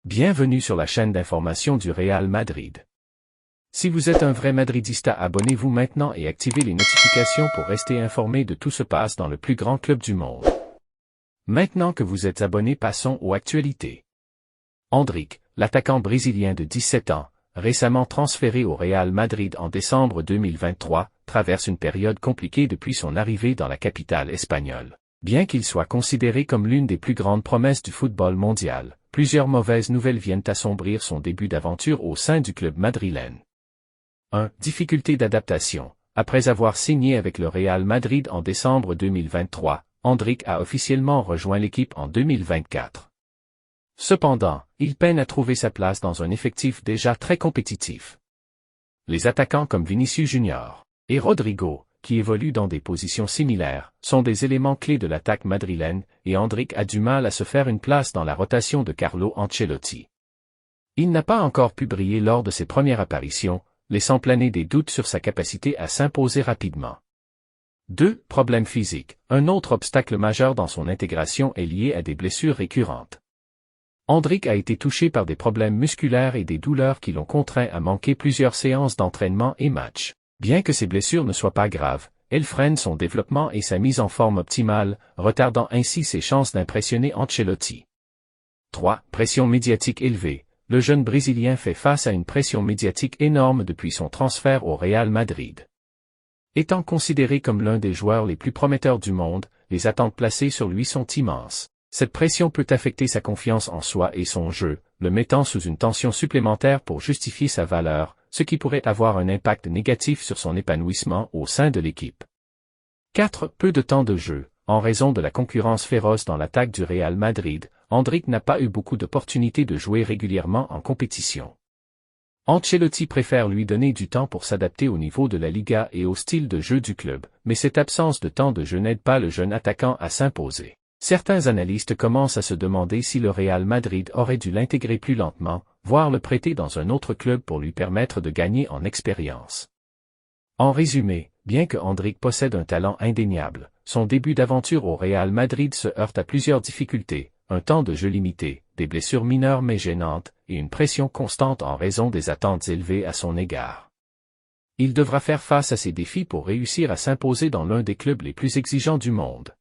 Bienvenue sur la chaîne d'information du Real Madrid. Si vous êtes un vrai madridista, abonnez-vous maintenant et activez les notifications pour rester informé de tout ce qui se passe dans le plus grand club du monde. Maintenant que vous êtes abonné, passons aux actualités. Endrick, l'attaquant brésilien de 17 ans, récemment transféré au Real Madrid en décembre 2023, traverse une période compliquée depuis son arrivée dans la capitale espagnole. Bien qu'il soit considéré comme l'une des plus grandes promesses du football mondial, plusieurs mauvaises nouvelles viennent assombrir son début d'aventure au sein du club madrilène. 1. Difficulté d'adaptation. Après avoir signé avec le Real Madrid en décembre 2023, Endrick a officiellement rejoint l'équipe en 2024. Cependant, il peine à trouver sa place dans un effectif déjà très compétitif. Les attaquants comme Vinicius Junior et Rodrigo, qui évoluent dans des positions similaires, sont des éléments clés de l'attaque madrilène, et Endrick a du mal à se faire une place dans la rotation de Carlo Ancelotti. Il n'a pas encore pu briller lors de ses premières apparitions, laissant planer des doutes sur sa capacité à s'imposer rapidement. 2. Problème physique. Un autre obstacle majeur dans son intégration est lié à des blessures récurrentes. Endrick a été touché par des problèmes musculaires et des douleurs qui l'ont contraint à manquer plusieurs séances d'entraînement et matchs. Bien que ces blessures ne soient pas graves, elles freinent son développement et sa mise en forme optimale, retardant ainsi ses chances d'impressionner Ancelotti. 3. Pression médiatique élevée. Le jeune Brésilien fait face à une pression médiatique énorme depuis son transfert au Real Madrid. Étant considéré comme l'un des joueurs les plus prometteurs du monde, les attentes placées sur lui sont immenses. Cette pression peut affecter sa confiance en soi et son jeu, le mettant sous une tension supplémentaire pour justifier sa valeur, ce qui pourrait avoir un impact négatif sur son épanouissement au sein de l'équipe. 4. Peu de temps de jeu. En raison de la concurrence féroce dans l'attaque du Real Madrid, Endrick n'a pas eu beaucoup d'opportunités de jouer régulièrement en compétition. Ancelotti préfère lui donner du temps pour s'adapter au niveau de la Liga et au style de jeu du club, mais cette absence de temps de jeu n'aide pas le jeune attaquant à s'imposer. Certains analystes commencent à se demander si le Real Madrid aurait dû l'intégrer plus lentement, voire le prêter dans un autre club pour lui permettre de gagner en expérience. En résumé, bien que Endrick possède un talent indéniable, son début d'aventure au Real Madrid se heurte à plusieurs difficultés, un temps de jeu limité, des blessures mineures mais gênantes, et une pression constante en raison des attentes élevées à son égard. Il devra faire face à ces défis pour réussir à s'imposer dans l'un des clubs les plus exigeants du monde.